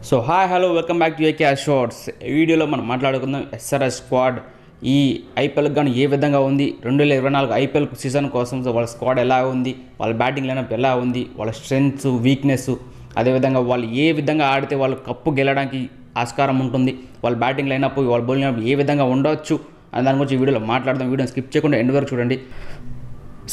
So hi hello welcome back to AK shorts. ఈ వీడియోలో మనం మాట్లాడుకుందాం ఎస్ఆర్ఎస్ స్క్వాడ్ ఈ ఐపీఎల్ కానీ ఏ విధంగా ఉంది, 2024 ఐపీఎల్ సీజన్ కోసం. సో వాళ్ళ స్క్వాడ్ ఎలా ఉంది, వాళ్ళ బ్యాటింగ్ లైనప్ ఎలా ఉంది, వాళ్ళ స్ట్రెంగ్త్స్ వీక్నెస్, అదేవిధంగా వాళ్ళు ఏ విధంగా ఆడితే వాళ్ళు కప్పు గెలడానికి ఆస్కారం ఉంటుంది, వాళ్ళ బ్యాటింగ్ లైనప్, వాళ్ళ బౌలింగ్ లైనప్ ఏ విధంగా ఉండవచ్చు అని దాని గురించి ఈ వీడియోలో మాట్లాడదాం. వీడియోని స్కిప్ చేయకుండా ఎండ్ వరకు చూడండి.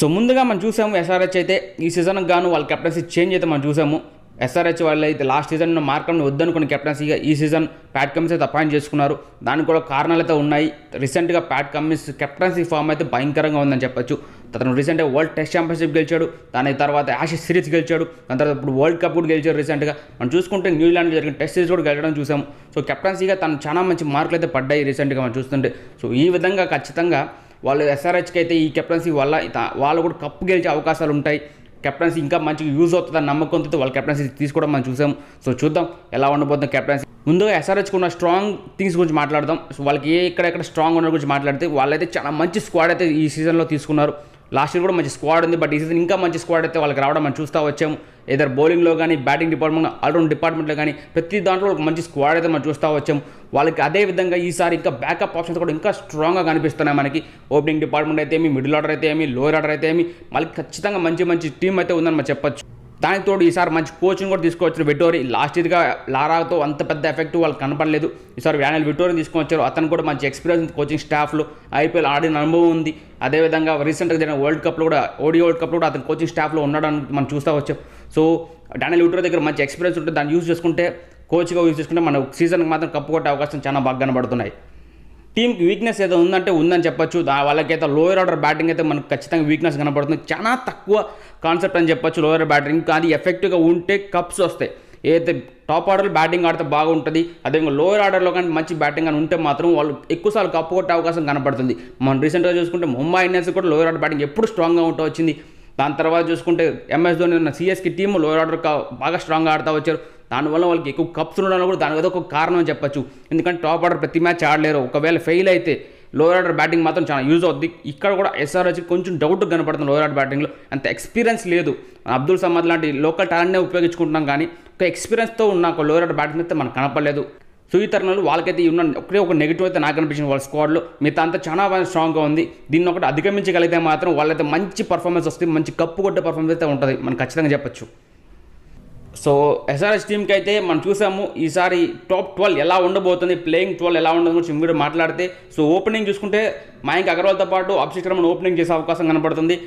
సో ముందుగా మనం చూసాము ఎస్ఆర్హెచ్ అయితే ఈ సీజన్కి గాను వాళ్ళ కెప్టెన్సీ చేంజ్ అయితే మనం చూసాము. ఎస్ఆర్హెచ్ వాళ్ళు అయితే లాస్ట్ సీజన్ మార్కంని వద్దనుకున్న కెప్టెన్సీగా ఈ సీజన్ ప్యాట్ కమిన్స్ అయితే అపాయింట్ చేసుకున్నారు. దానికి కూడా కారణాలు అయితే ఉన్నాయి. రీసెంట్గా ప్యాట్ కమిన్స్ కెప్టెన్సీ ఫామ్ అయితే భయంకరంగా ఉందని చెప్పొచ్చు. అతను రీసెంట్గా వరల్డ్ టెస్ట్ ఛాంపియన్షిప్ గెలిచాడు, దాని తర్వాత యాషెస్ సిరీస్ గెలిచాడు, దాని తర్వాత ఇప్పుడు వరల్డ్ కప్ కూడా గెలిచాడు. రీసెంట్గా మనం చూసుకుంటే న్యూజిలాండ్లో జరిగిన టెస్ట్ సిరీస్ కూడా గెలచడం చూసాము. సో కెప్టెన్సీగా తను చాలా మంచి మార్కులు అయితే పడ్డాయి రీసెంట్గా మనం చూస్తుంటే. సో ఈ విధంగా ఖచ్చితంగా వాళ్ళు ఎస్ఆర్హెచ్కి అయితే ఈ కెప్టెన్సీ వల్ల వాళ్ళు కూడా కప్పు గెలిచే అవకాశాలు ఉంటాయి. కెప్టెన్సీ ఇంకా మంచిగా యూజ్ అవుతుందని నమ్మకంతో వాళ్ళ కెప్టెన్సీ తీసుకోవడం మనం చూసాము. సో చూద్దాం ఎలా ఉండబోతుంది కెప్టెన్సీ. ముందుగా ఎస్ఆర్హెచ్కి ఉన్న స్ట్రాంగ్ థింగ్స్ గురించి మాట్లాడదాం. సో వాళ్ళకి ఎక్కడెక్కడ స్ట్రాంగ్ ఉన్న గురించి మాట్లాడితే వాళ్ళైతే చాలా మంచి స్క్వాడ్ అయితే ఈ సీజన్లో తీసుకున్నారు. లాస్ట్ ఇయర్ కూడా మంచి స్క్వాడ్ ఉంది, బట్ ఈ సీజన్ ఇంకా మంచి స్క్వాడ్ అయితే వాళ్ళకి రావడం మనం చూస్తూ వచ్చాము. ఏదర్ బౌలింగ్లో కానీ, బ్యాటింగ్ డిపార్ట్మెంట్, ఆల్రౌండ్ డిపార్ట్మెంట్లో కానీ ప్రతి దాంట్లో ఒక మంచి స్క్వాడ్ అయితే మనం చూస్తూ వచ్చాము. వాళ్ళకి అదే విధంగా ఈసారి ఇంకా బ్యాకప్ ఆప్షన్స్ కూడా ఇంకా స్ట్రాంగ్గా కనిపిస్తున్నాయి మనకి. ఓపెనింగ్ డిపార్ట్మెంట్ అయితే ఏమి, మిడిల్ ఆర్డర్ అయితే ఏమి, లోయర్ ఆర్డర్ అయితే ఏమి, మళ్ళీ ఖచ్చితంగా మంచి టీం అయితే ఉందని మనం చెప్పొచ్చు. దానికి తోడు ఈసారి మంచి కోచింగ్ కూడా తీసుకోవచ్చు. విటోరీ లాస్ట్ ఇయర్గా లారాతో అంత పెద్ద ఎఫెక్ట్ వాళ్ళకి కనపడలేదు. ఈసారి వ్యానల్ విటోరీని తీసుకొచ్చారు. అతను కూడా మంచి ఎక్స్పీరియన్స్ కోచింగ్ స్టాఫ్లో ఐపీఎల్ ఆడిన అనుభవం ఉంది. అదేవిధంగా రీసెంట్గా జరిగిన వరల్డ్ కప్లో కూడా, ఓడిఐ వరల్డ్ కప్లో కూడా అతను కోచింగ్ స్టాఫ్లో ఉన్నాడని మనం చూస్తూ వచ్చాం. సో డానియల్ విటోరీ దగ్గర మంచి ఎక్స్పీరియన్స్ ఉంటుంది. దాన్ని యూజ్ చేసుకుంటే, కోచ్గా యూజ్ చేసుకుంటే మన సీజన్కి మాత్రం కప్పు కొట్టే అవకాశం చాలా బాగా కనబడుతున్నాయి. టీంకి వీక్నెస్ ఏదో ఉందంటే ఉందని చెప్పొచ్చు. వాళ్ళకైతే లోయర్ ఆర్డర్ బ్యాటింగ్ అయితే మనకు ఖచ్చితంగా వీక్నెస్ కనబడుతుంది. చాలా తక్కువ కాన్సెప్ట్ అని చెప్పొచ్చు లోయర్ బ్యాటింగ్. కానీ ఎఫెక్టివ్గా ఉంటే కప్స్ వస్తాయి. ఏదైతే టాప్ ఆర్డర్ బ్యాటింగ్ ఆడితే బాగుంటుంది, అదేవిధంగా లోయర్ ఆర్డర్లో కానీ మంచి బ్యాటింగ్ అని ఉంటే మాత్రం వాళ్ళు ఎక్కువసార్లు కప్పు కొట్టే అవకాశం కనపడుతుంది. మనం రీసెంట్గా చూసుకుంటే ముంబై ఇండియన్స్ కూడా లోయర్ ఆర్డర్ బ్యాటింగ్ ఎప్పుడు స్ట్రాంగ్గా ఉంటూ వచ్చింది. దాని తర్వాత చూసుకుంటే ఎంఎస్ ధోని ఉన్న సిఎస్కి టీము లోయర్ ఆర్డర్ బాగా స్ట్రాంగ్గా ఆడుతూ వచ్చారు. దానివల్ల వాళ్ళకి ఎక్కువ కప్స్ ఉండడం కూడా దాని ఒక కారణం అని చెప్పొచ్చు. ఎందుకంటే టాప్ ఆర్డర్ ప్రతి మ్యాచ్ ఆడలేరు. ఒకవేళ ఫెయిల్ అయితే లోయర్ ఆర్డర్ బ్యాటింగ్ మాత్రం చాలా యూజ్ అవుద్ది. ఇక్కడ కూడా ఎస్ఆర్హెచ్ కొంచెం డౌట్ కనపడుతుంది. లోయర్ ఆర్డర్ బ్యాటింగ్లో అంత ఎక్స్పీరియన్స్ లేదు. అబ్దుల్ సమద్ లాంటి లోకల్ టాలెంట్నే ఉపయోగించుకుంటున్నాం, కానీ ఒక ఎక్స్పీరియన్స్తో ఉన్న ఒక లోయర్ ఆర్డర్ బ్యాటింగ్ అయితే మనకు కనపడలేదు. సో ఈ తరుణంలో వాళ్ళకైతే ఉన్న ఒక నెగిటివ్ అయితే నాకు అనిపించింది. వాళ్ళ స్క్వాడ్లో మిగతా అంతా చాలా బాగా స్ట్రాంగ్గా ఉంది. దీన్ని ఒకటి అధిగమించగలిగితే మాత్రం వాళ్ళైతే మంచి పర్ఫార్మెన్స్ వస్తుంది, మంచి కప్పు కొట్టే పర్ఫార్మెన్స్ అయితే ఉంటుంది, మనం ఖచ్చితంగా చెప్పొచ్చు. సో ఎస్ఆర్హెచ్ టీంకి అయితే మనం చూసాము ఈసారి టాప్ 12 ఎలా ఉండబోతుంది, ప్లేయింగ్ 12 ఎలా ఉండదు గురించి మీరు మాట్లాడితే, సో ఓపెనింగ్ చూసుకుంటే మయాంక్ అగర్వాల్తో పాటు అభిషేక్ శర్మను ఓపెనింగ్ చేసే అవకాశం కనపడుతుంది.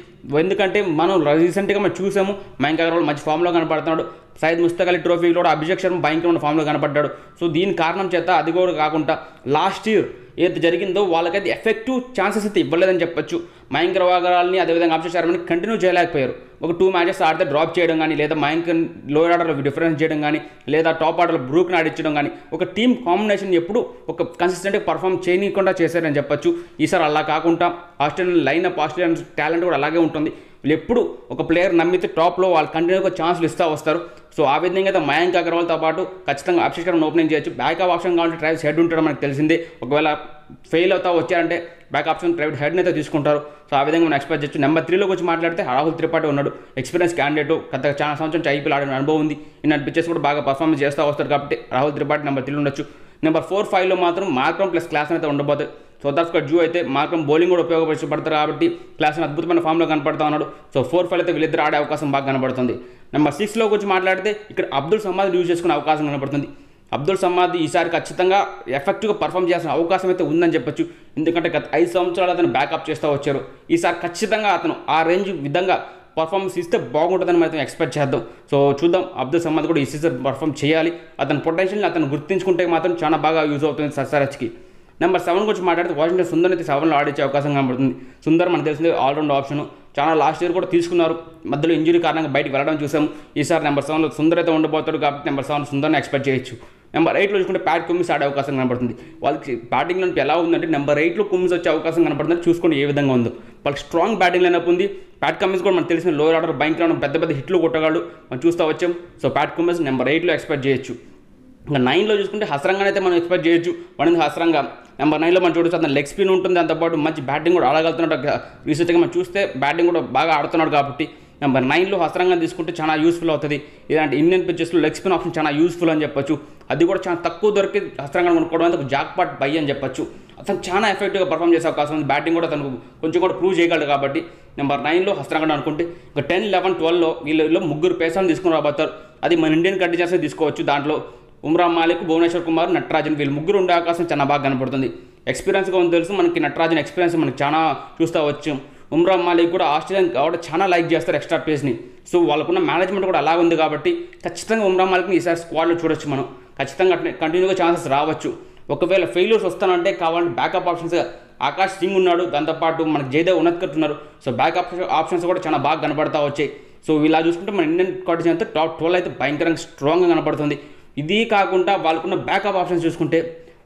ఎందుకంటే మనం రీసెంట్గా మనం చూసాము మయాంక్ అగర్వాల్ మంచి ఫామ్లో కనపడుతున్నాడు. సయ్యద్ ముస్తక్ అలీ ట్రోఫీలో కూడా అభిషేక్ శర్మ భయంకరమైన ఫామ్లో కనపడ్డాడు. సో దీని కారణం చేత అది కూడా కాకుండా లాస్ట్ ఇయర్ ఏది జరిగిందో వాళ్ళకైతే ఎఫెక్టివ్ ఛాన్సెస్ అయితే ఇవ్వలేదని చెప్పొచ్చు. మయాంక్ అగర్వాల్ని అదేవిధంగా అభిషేక్ శర్మని కంటిన్యూ చేయలేకపోయారు. ఒక 2 మ్యాచెస్ ఆడితే డ్రాప్ చేయడం కానీ, లేదా మయాంక్ లోయర్ ఆర్డర్లో డిఫరెన్స్ చేయడం కానీ, లేదా టాప్ ఆర్డర్లో బ్రూక్ని ఆడించడం కానీ, ఒక టీమ్ కాంబినేషన్ ఎప్పుడు ఒక కన్సిస్టెంట్గా పర్ఫామ్ చేయకుండా చేశారని చెప్పొచ్చు. ఈసారి అలా కాకుండా ఆస్ట్రేలియన్ లైనప్, ఆస్ట్రేలియన్ టాలెంట్ కూడా అలాగే ఉంటుంది. ఎప్పుడు ఒక ప్లేయర్ నమ్మితే టాప్లో వాళ్ళు కంటిన్యూగా ఛాన్స్లు ఇస్తూ వస్తారు. సో ఆ విధంగా అయితే మయాంక్ అగర్వాల్తో పాటు ఖచ్చితంగా అభిషేక్ శర్మను ఓపెనింగ్ చేయొచ్చు. బ్యాకప్ ఆప్షన్ కావాలంటే ట్రావిస్ హెడ్ ఉంటాడు, మనకు తెలిసిందే. ఒకవేళ ఫెయిల్ అవుతా వచ్చారంటే బ్యాక్ ఆప్షన్ ట్రావిస్ హెడ్ని అయితే తీసుకుంటారు. సో ఆ విధంగా మనం ఎక్స్పెక్ట్ చేయొచ్చు. నెంబర్ 3లో వచ్చి మాట్లాడితే రాహుల్ త్రిపాఠి ఉన్నాడు. ఎక్స్పీరియన్స్ క్యాండిడేట్, గత చాలా సంవత్సరం నుంచి ఐపీఎల్ ఆడిన అనుభవం ఉంది. ఇన్న పిచ్చెస్ కూడా బాగా పర్ఫార్మెన్స్ చేస్తూ వస్తారు కాబట్టి రాహుల్ త్రిపాఠి నెంబర్ 3 ఉండొచ్చు. నెంబర్ 4, 5లో మాత్రం మార్క్రమ్ ప్లస్ క్లాస్ అయితే ఉండబోతుంది. సౌత్ జూ అయితే మార్క్రమ్ బౌలింగ్ కూడా ఉపయోగపడతారు కాబట్టి క్లాస్ అద్భుతమైన ఫామ్లో కనపడుతూ ఉన్నాడు. సో 4, 5 అయితే వీళ్ళిద్దరు ఆడే అవకాశం బాగా కనపడుతుంది. నెంబర్ 6లో వచ్చి మాట్లాడితే ఇక్కడ అబ్దుల్ సమద్ యూజ్ చేసుకునే అవకాశం కనపడుతుంది. అబ్దుల్ సమద్ ఈసారి ఖచ్చితంగా ఎఫెక్టివ్గా పర్ఫామ్ చేయాల్సిన అవకాశం అయితే ఉందని చెప్పొచ్చు. ఎందుకంటే గత 5 సంవత్సరాలు అతను బ్యాకప్ చేస్తూ వచ్చారు. ఈసారి ఖచ్చితంగా అతను ఆ రేంజ్ విధంగా పర్ఫార్మెన్స్ ఇస్తే బాగుంటుందని మనం ఎక్స్పెక్ట్ చేద్దాం. సో చూద్దాం, అబ్దుల్ సమద్ కూడా ఈ సీజన్ పర్ఫామ్ చేయాలి. అతని పొటెన్షియల్ని అతను గుర్తించుకుంటే మాత్రం చాలా బాగా యూజ్ అవుతుంది ఎస్ఆర్హెచ్కి. నెంబర్ 7 గురించి మాట్లాడితే వాషింగ్టన్ సుందర్ అయితే 7లో ఆడించే అవకాశం కనబడుతుంది. సుందర్ మనకు తెలిసిందే ఆల్రౌండ్ ఆప్షన్, చాలా లాస్ట్ ఇయర్ కూడా తీసుకున్నారు. మధ్యలో ఇంజరీ కారణంగా బయటకు వెళ్ళడం చూసాము. ఈసారి నెంబర్ 7లో సుందర్ అయితే ఉండబోతాడు కాబట్టి నెంబర్ 7 సుందర్ని ఎక్స్పెక్ట్ చేయొచ్చు. నెంబర్ 8లో చూసుకుంటే ప్యాట్ కమిన్స్ ఆడే అవకాశం కనబడుతుంది. వాళ్ళకి బ్యాటింగ్ లైనప్ ఎలా ఉందంటే నెంబర్ 8లో కమిన్స్ వచ్చే అవకాశం కనబడుతుంది. చూసుకోండి ఏ విధంగా ఉందో. వాళ్ళకి స్ట్రాంగ్ బ్యాటింగ్ లైనప్ ఉంది. ప్యాట్ కమిన్స్ కూడా మనకు తెలిసిన లోయర్ ఆర్డర్ భయంకరమైన పెద్ద హిట్లు కొట్టగాడు మనం చూస్తూ వచ్చాం. సో ప్యాట్ కమిన్స్ నెంబర్ 8లో ఎక్స్పెక్ట్ చేయొచ్చు. ఇంకా 9లో చూసుకుంటే హస్రంగానే అయితే మనం ఎక్స్పెక్ట్ చేయొచ్చు. పడింది హస్రంగా నెంబర్ 9లో మనం చూడొచ్చు. అతను లెగ్ స్పిన్ ఉంటుంది, దాంతోపాటు మంచి బ్యాటింగ్ కూడా ఆడగలుగుతున్నాడు. రీసెంట్గా మనం చూస్తే బ్యాటింగ్ కూడా బాగా ఆడుతున్నాడు కాబట్టి నెంబర్ 9లో హస్రంగా తీసుకుంటే చాలా యూస్ఫుల్ అవుతుంది. ఇలాంటి ఇండియన్ పిచ్చెస్లో లెగ్ స్పిన్ ఆప్షన్ చాలా యూస్ఫుల్ అని చెప్పొచ్చు. అది కూడా చాలా తక్కువ దొరికి హస్రంగా కొనుక్కోవడం అనేది ఒక జాక్పాట్ బై అని చెప్పొచ్చు. అతను చాలా ఎఫెక్టివ్గా పర్ఫామ్ చేసే అవకాశం ఉంది. బ్యాటింగ్ కూడా తనకు కొంచెం కూడా ప్రూవ్ చేయగలడు కాబట్టి నెంబర్ 9లో హస్రంగా అనుకుంటే ఇంకా 10, 11, 12లో వీళ్ళలో ముగ్గురు పేసర్లు తీసుకుని రాబోతారు. అది మన ఇండియన్ కండిషన్స్ తీసుకోవచ్చు. దాంట్లో ఉమ్రా మాలిక్, భువనేశ్వర్ కుమార్, నటరాజన్ వీళ్ళు ముగ్గురు ఉండే అవకాశం చాలా బాగా కనపడుతుంది. ఎక్స్పీరియన్స్గా ఉంది తెలుసు మనకి నటరాజన్ ఎక్స్పీరియన్స్ మనకి చాలా చూస్తూ వచ్చు. ఉమ్రా మాలిక్ కూడా ఆస్ట్రేలియన్ కాబట్టి చాలా లైక్ చేస్తారు ఎక్స్ట్రా పేస్ని. సో వాళ్ళకున్న మేనేజ్మెంట్ కూడా అలా ఉంది కాబట్టి ఖచ్చితంగా ఉమ్రా మాలిక్ని ఈసారి స్క్వాడ్లో చూడొచ్చు మనం. ఖచ్చితంగా కంటిన్యూగా ఛాన్సెస్ రావచ్చు. ఒకవేళ ఫెయిల్యూర్స్ వస్తానంటే కావాలంటే బ్యాకప్ ఆప్షన్స్ ఆకాష్ సింగ్ ఉన్నాడు, దాంతోపాటు మనకి జయదేవ్ ఉన్నత్కర్ ఉన్నారు. సో బ్యాకప్ ఆప్షన్స్ కూడా చాలా బాగా కనపడతా వచ్చాయి. సో ఇలా చూసుకుంటే మన ఇండియన్ కండిషన్ అయితే టాప్ 12 అయితే భయంకరంగా స్ట్రాంగ్గా కనపడుతుంది. ఇది కాకుండా వాళ్ళకున్న బ్యాకప్ ఆప్షన్స్ చూసుకుంటే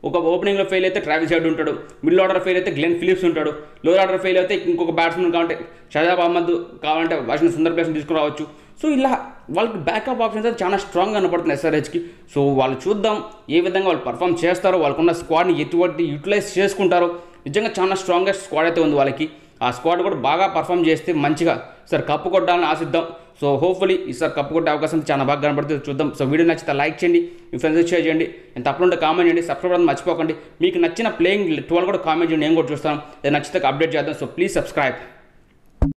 ఒక ఓపెనింగ్లో ఫెయిల్ అయితే ట్రావిస్ హెడ్ ఉంటాడు, మిడిల్ ఆర్డర్ ఫెయిల్ అయితే గ్లెన్ ఫిలిప్స్ ఉంటాడు, లోయర్ ఆర్డర్ ఫెయిల్ అయితే ఇంకొక బ్యాట్స్మెన్ కావాలంటే షజాబ్ అహ్మద్ కావాలంటే వాషింగ్టన్ సుందర్ ప్లేస్ని తీసుకురావచ్చు. సో ఇలా వాళ్ళకి బ్యాకప్ ఆప్షన్స్ అయితే చాలా స్ట్రాంగ్గా కనపడుతుంది ఎస్ఆర్హెచ్కి. సో వాళ్ళు చూద్దాం ఏ విధంగా వాళ్ళు పర్ఫామ్ చేస్తారో, వాళ్ళకున్న స్క్వాడ్ని ఎటువంటి యూటిలైజ్ చేసుకుంటారో. నిజంగా చాలా స్ట్రాంగెస్ట్ స్క్వాడ్ అయితే ఉంది వాళ్ళకి. ఆ స్క్వాడ్ కూడా బాగా పర్ఫామ్ చేస్తే మంచిగా సార్ కప్పు కొట్టాలని ఆశిద్దాం. సో హోప్ఫుల్లీ ఈసారి కప్పు కొట్టే అవకాశం చాలా బాగా కనబడుతుంది. చూద్దాం. సో వీడియో నచ్చితే లైక్ చేయండి, మీ ఫ్రెండ్స్ షేర్ చేయండి, ఎంత అప్లోడ్ కామెంట్ చేయండి, సబ్స్క్రైబ్ అవ్వడం మర్చిపోకండి. మీకు నచ్చిన ప్లేయింగ్ 12 కూడా కామెంట్ చేయండి, నేను కూడా చూస్తాను. నచ్చితే అప్డేట్ చేద్దాం. So please subscribe.